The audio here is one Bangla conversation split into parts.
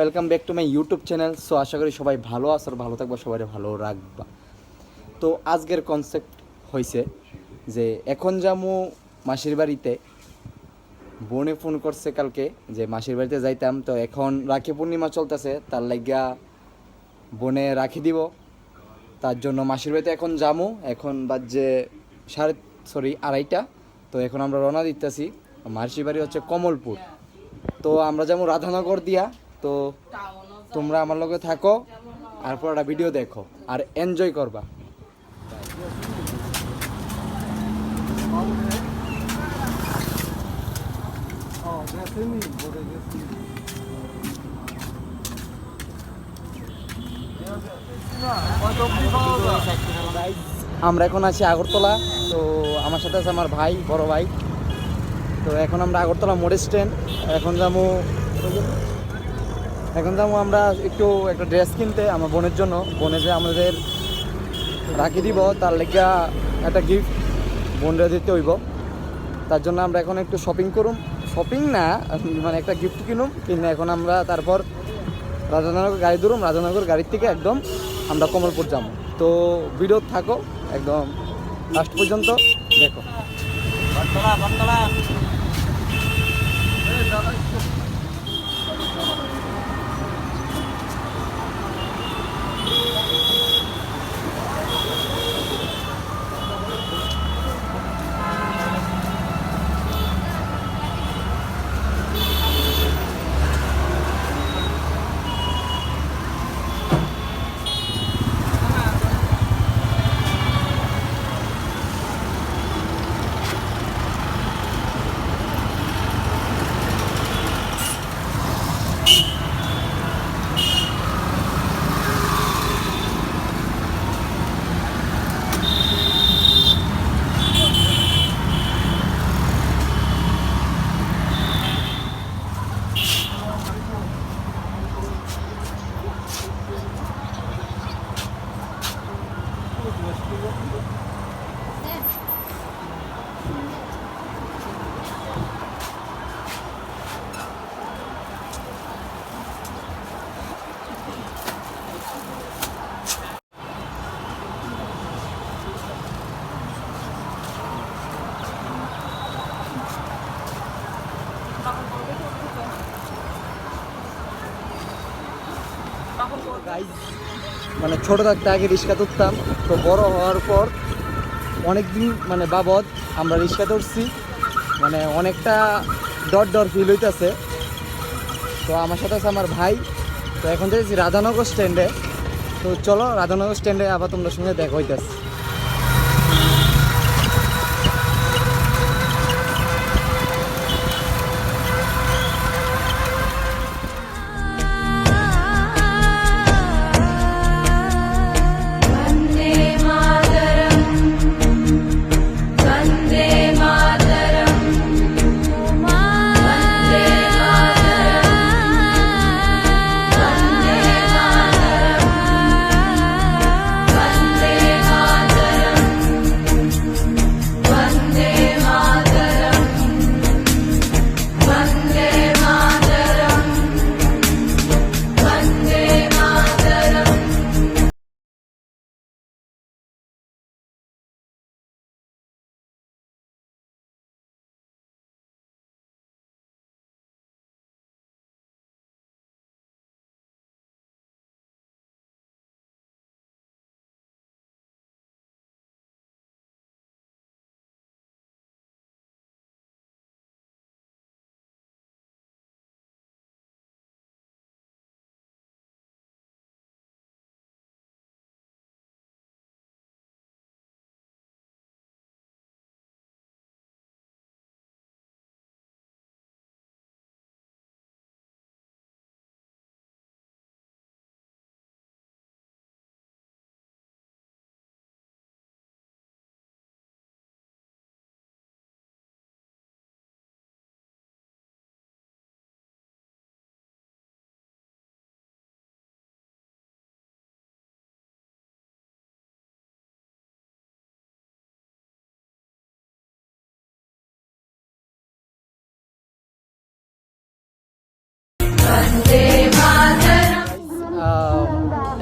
Welcome back to my YouTube channel. So আশা করি সবাই ভালো আছো আর ভালো থাকবা, সবাই ভালো রাখবা। তো আজকের কনসেপ্ট হয়েছে যে এখন যামু মাসির বাড়িতে। বোনে ফোন করছে কালকে যে মাসির বাড়িতে যাইতাম, তো এখন রাখি পূর্ণিমা চলতেছে, তার লাগিয়া বোনে রাখি দিব, তার জন্য মাসির বাড়িতে এখন যামু। এখন বাজে আড়াইটা। তো এখন আমরা রওনা দিতেছি। মাসির বাড়ি হচ্ছে কমলপুর। তো আমরা যাবো রাধানগর দিয়া। তো তোমরা আমার লগে থাকো আর পুরোটা ভিডিও দেখো আর এনজয় করবা। আমরা এখন আছি আগরতলা। তো আমার সাথে আছে আমার ভাই, বড় ভাই। তো এখন আমরা আগরতলা মোড় স্ট্যান্ড। এখন যাবো আমরা একটা ড্রেস কিনতে আমার বোনের জন্য। বোনে যে আমাদের রাখি দিব, তার লেগা একটা গিফট বোনরা দিতে হইব। তার জন্য আমরা এখন একটু শপিং না মানে একটা গিফট কিনে এখন আমরা তারপর রাধানগর গাড়ি ধরুম। রাধানগর গাড়ির থেকে একদম আমরা কমলপুর যাবো। তো ভিডিও থাকো একদম লাস্ট পর্যন্ত দেখো। মানে ছোটো থাকতে আগে রিক্সা তুলতাম, তো বড় হওয়ার পর অনেকদিন মানে বাবদ আমরা রিক্সা ধরছি, মানে অনেকটা ডর ফিল হইতেছে। তো আমার সাথে আছে আমার ভাই। তো এখন দেখছি রাধানগর স্ট্যান্ডে। তো চলো রাধানগর স্ট্যান্ডে আবার তোমাদের সঙ্গে দেখা হইতেছে। Vande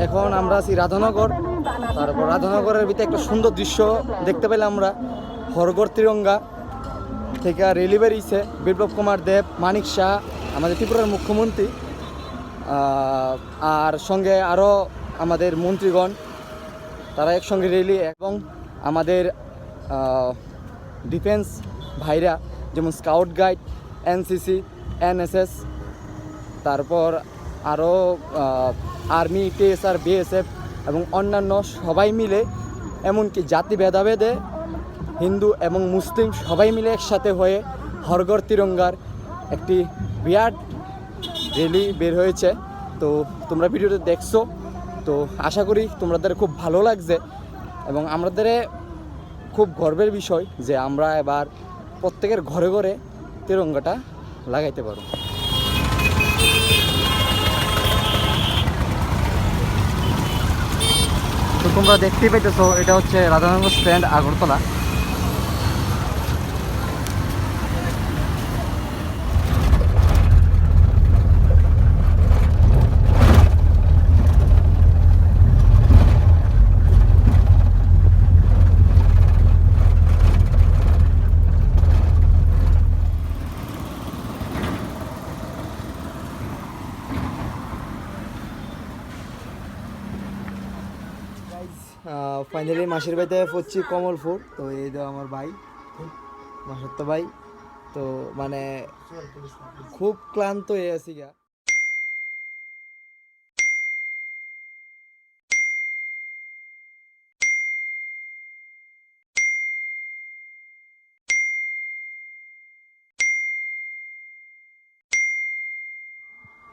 এখন আমরা আছি রাধানগর। তারপর রাধানগরের ভিতরে একটা সুন্দর দৃশ্য দেখতে পেলাম আমরা। হরগড় তিরঙ্গা থেকে রেলি বেরিয়েছে বিপ্লব কুমার দেব, মানিক শাহ, আমাদের ত্রিপুরার মুখ্যমন্ত্রী, আর সঙ্গে আরও আমাদের মন্ত্রীগণ, তারা একসঙ্গে রেলি, এবং আমাদের ডিফেন্স ভাইরা যেমন স্কাউট গাইড, এনসিসি, এনএসএস, তারপর আরও আর্মি, টিএসআর, বিএসএফ এবং অন্যান্য সবাই মিলে, এমনকি জাতি ভেদাভেদে হিন্দু এবং মুসলিম সবাই মিলে একসাথে হয়ে হরগড় তিরঙ্গার একটি বিরাট র্যালি বের হয়েছে। তো তোমরা ভিডিওটা দেখছো, তো আশা করি তোমাদের খুব ভালো লাগছে এবং আমাদের খুব গর্বের বিষয় যে আমরা এবার প্রত্যেকের ঘরে ঘরে তিরঙ্গাটা লাগাইতে পারবো। তো তোমরা দেখতেই পাইতেছো, এটা হচ্ছে রাধানগর স্ট্যান্ড, আগরতলা। ফাইনালি মাসির বাড়িতে পড়ছি কমলপুর। তো এই তো আমার ভাই, মাসত্ব ভাই। তো মানে খুব ক্লান্ত হয়ে আছি গা।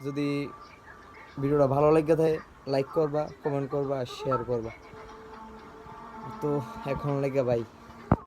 যদি ভিডিওটা ভালো লাগে থাকে লাইক করবা, কমেন্ট করবা, শেয়ার করবা। তো এখন লাগে ভাই